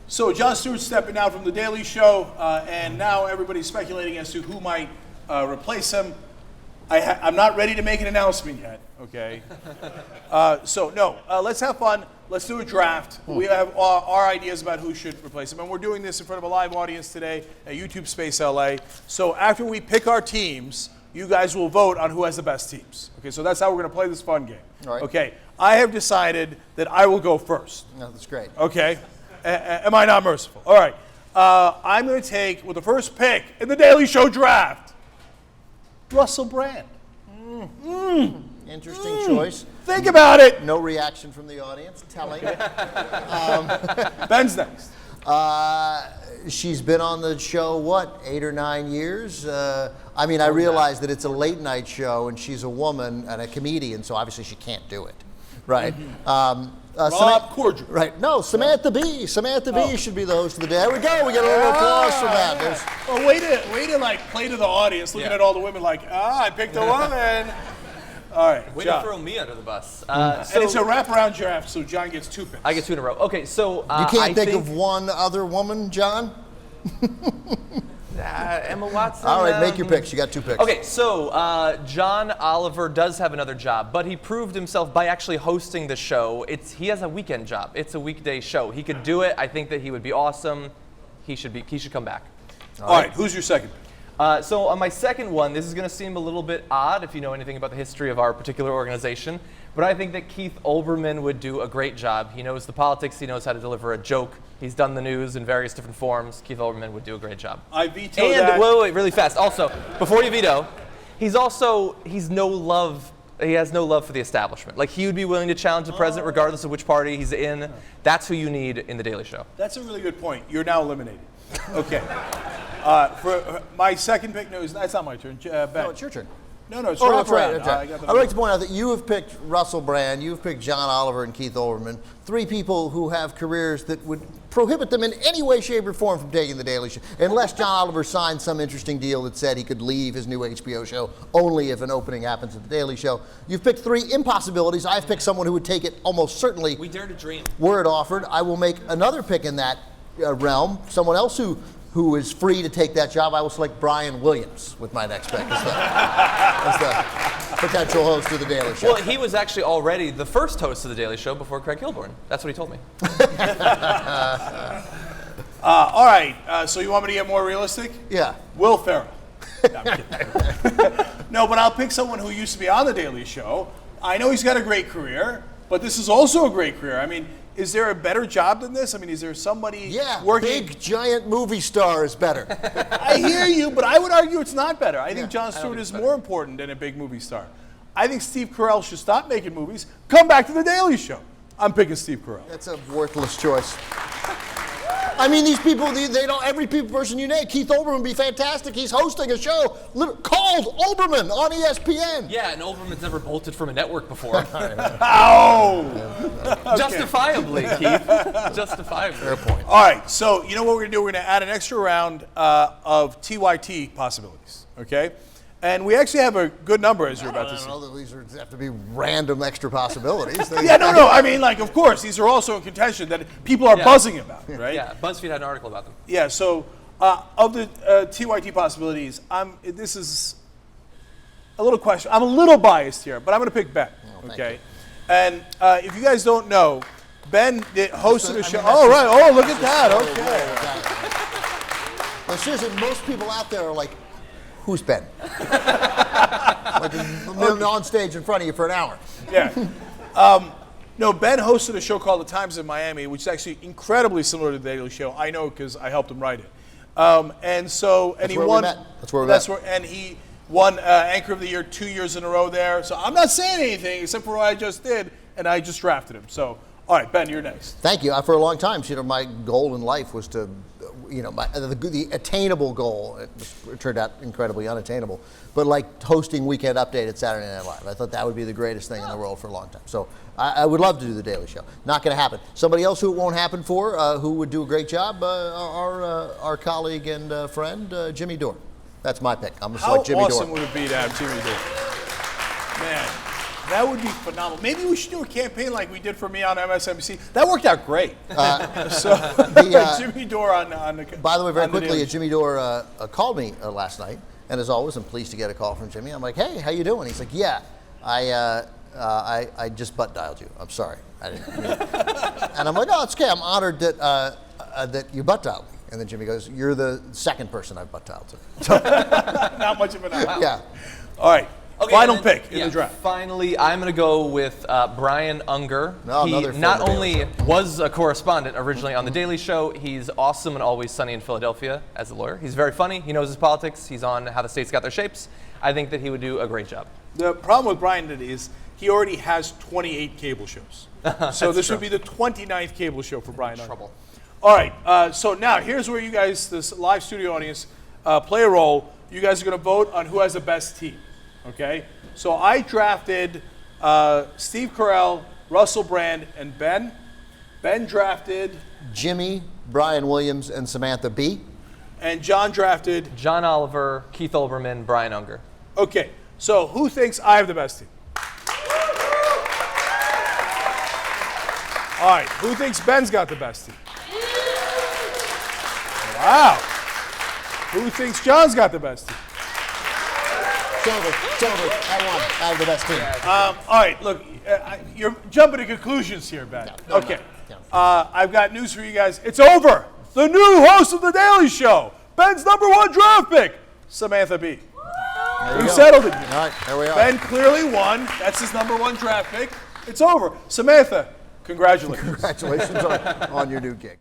So Jon Stewart stepping down from The Daily Show, and now everybody's speculating as to who might replace him. I'm not ready to make an announcement yet, okay? Let's have fun. Let's do a draft. We have our ideas about who should replace him, and we're doing this in front of a live audience today at YouTube Space LA. So after we pick our teams, you guys will vote on who has the best teams. Okay, so that's how we're going to play this fun game. All right. Okay, I have decided that I will go first. No, that's great. Okay, am I not merciful? All right, I'm going to take, with the first pick in the Daily Show draft, Russell Brand. Interesting choice. Think about it. No reaction from the audience. Telling. Ben's next. She's been on the show, what, 8 or 9 years? I mean, I realize that it's a late night show and she's a woman and a comedian, so obviously she can't do it. Right. Rob Corddry. Right. No, Samantha Bee. Samantha Bee should be the host of the day. There we go. We get a little applause from that. Well, way to like play to the audience, looking at all the women like, I picked a woman. All right, way John. to throw me under the bus. And it's a wraparound draft, so John gets 2 picks. I get 2 in a row. Okay, so you can't think of one other woman, John? Emma Watson. All right, make your picks. You got 2 picks. Okay, so John Oliver does have another job, but he proved himself by actually hosting the show. He has a weekend job. It's a weekday show. He could do it. I think that he would be awesome. He should come back. All right, who's your second pick? So on my second one, this is going to seem a little bit odd if you know anything about the history of our particular organization, but I think that Keith Olbermann would do a great job. He knows the politics. He knows how to deliver a joke. He's done the news in various different forms. Keith Olbermann would do a great job. I veto and, that. Wait, really fast. Also, before you veto, he has no love for the establishment. Like, he would be willing to challenge the president regardless of which party he's in. That's who you need in The Daily Show. That's a really good point. You're now eliminated. Okay. For my second pick, no, that's not my turn. Ben. No, it's your turn. No, it's that's right. wraparound. I'd like to point out that you have picked Russell Brand, you've picked John Oliver and Keith Olbermann, 3 people who have careers that would prohibit them in any way, shape, or form from taking The Daily Show, unless John Oliver signed some interesting deal that said he could leave his new HBO show only if an opening happens at The Daily Show. You've picked 3 impossibilities. I've picked someone who would take it almost certainly. We dare to dream. Were it offered. I will make another pick in that realm. Someone else who is free to take that job. I will select Brian Williams with my next pick as the potential host of The Daily Show. Well, he was actually already the first host of The Daily Show before Craig Kilborn. That's what he told me. All right, so you want me to get more realistic? Yeah. Will Ferrell. No, I'm kidding. No, but I'll pick someone who used to be on The Daily Show. I know he's got a great career, but this is also a great career. I mean, is there a better job than this? I mean, is there somebody working? Big, giant movie star is better. I hear you, but I would argue it's not better. I think Jon Stewart is more important than a big movie star. I think Steve Carell should stop making movies, come back to The Daily Show. I'm picking Steve Carell. That's a worthless choice. I mean, these people, they don't, every person you name, Keith Olbermann would be fantastic. He's hosting a show called Olbermann on ESPN. Yeah, and Olbermann's never bolted from a network before. Ow! Okay. Justifiably, Keith. Justifiably. Fair point. All right, so you know what we're going to do? We're going to add an extra round of TYT possibilities, okay? And we actually have a good number, as you're about to see. I don't know that these have to be random extra possibilities. Yeah, no. I mean, like, of course, these are also in contention that people are buzzing about, right? Yeah, BuzzFeed had an article about them. Yeah, so of the TYT possibilities, this is a little question. I'm a little biased here, but I'm going to pick Ben, okay? And if you guys don't know, Ben hosted a show. Oh, right. Oh, look at that. Okay. Well, seriously, most people out there are like, who's Ben? Like on stage in front of you for an hour. Yeah. No, Ben hosted a show called The Times of Miami, which is actually incredibly similar to The Daily Show. I know because I helped him write it. He won. That's where we met. And he won Anchor of the Year 2 years in a row there. So I'm not saying anything except for what I just did, and I just drafted him. So, all right, Ben, you're next. Thank you. For a long time, my goal in life was to, the attainable goal. It turned out incredibly unattainable. But like hosting Weekend Update at Saturday Night Live, I thought that would be the greatest thing in the world for a long time. So I would love to do The Daily Show. Not going to happen. Somebody else who it won't happen for, who would do a great job, our colleague and friend, Jimmy Dore. That's my pick. I'm going to select Jimmy Dore. How awesome would it be to have Jimmy Dore? Man. That would be phenomenal. Maybe we should do a campaign like we did for me on MSNBC. That worked out great. Jimmy Dore on the. By the way, very on the quickly, Daily Jimmy Dore called me last night, and as always, I'm pleased to get a call from Jimmy. I'm like, hey, how you doing? He's like, yeah, I just butt dialed you. I'm sorry. I didn't. And I'm like, oh, it's okay. I'm honored that that you butt dialed me. And then Jimmy goes, you're the second person I've butt dialed to. Not much of an honor. Yeah. All right. Okay, Final and then, pick in the draft. Finally, I'm going to go with Brian Unger. No, he another not former only Daily Show. was a correspondent originally on The Daily Show, he's awesome and Always Sunny in Philadelphia as a lawyer. He's very funny. He knows his politics. He's on How the States Got Their Shapes. I think that he would do a great job. The problem with Brian is he already has 28 cable shows. So this would be the 29th cable show for Brian. Trouble. All right. So now here's where you guys, this live studio audience, play a role. You guys are going to vote on who has the best team. Okay? So I drafted Steve Carell, Russell Brand, and Ben. Ben drafted. Jimmy, Brian Williams, and Samantha Bee. And John drafted. John Oliver, Keith Olbermann, Brian Unger. Okay. So who thinks I have the best team? All right. Who thinks Ben's got the best team? Wow. Who thinks John's got the best team? It's over. I won. I have the best team. All right, look, you're jumping to conclusions here, Ben. No, okay. no. I've got news for you guys. It's over. The new host of The Daily Show, Ben's #1 draft pick, Samantha Bee. We settled it. All right, there we are. Ben clearly won. That's his #1 draft pick. It's over. Samantha, congratulations. Congratulations on your new gig.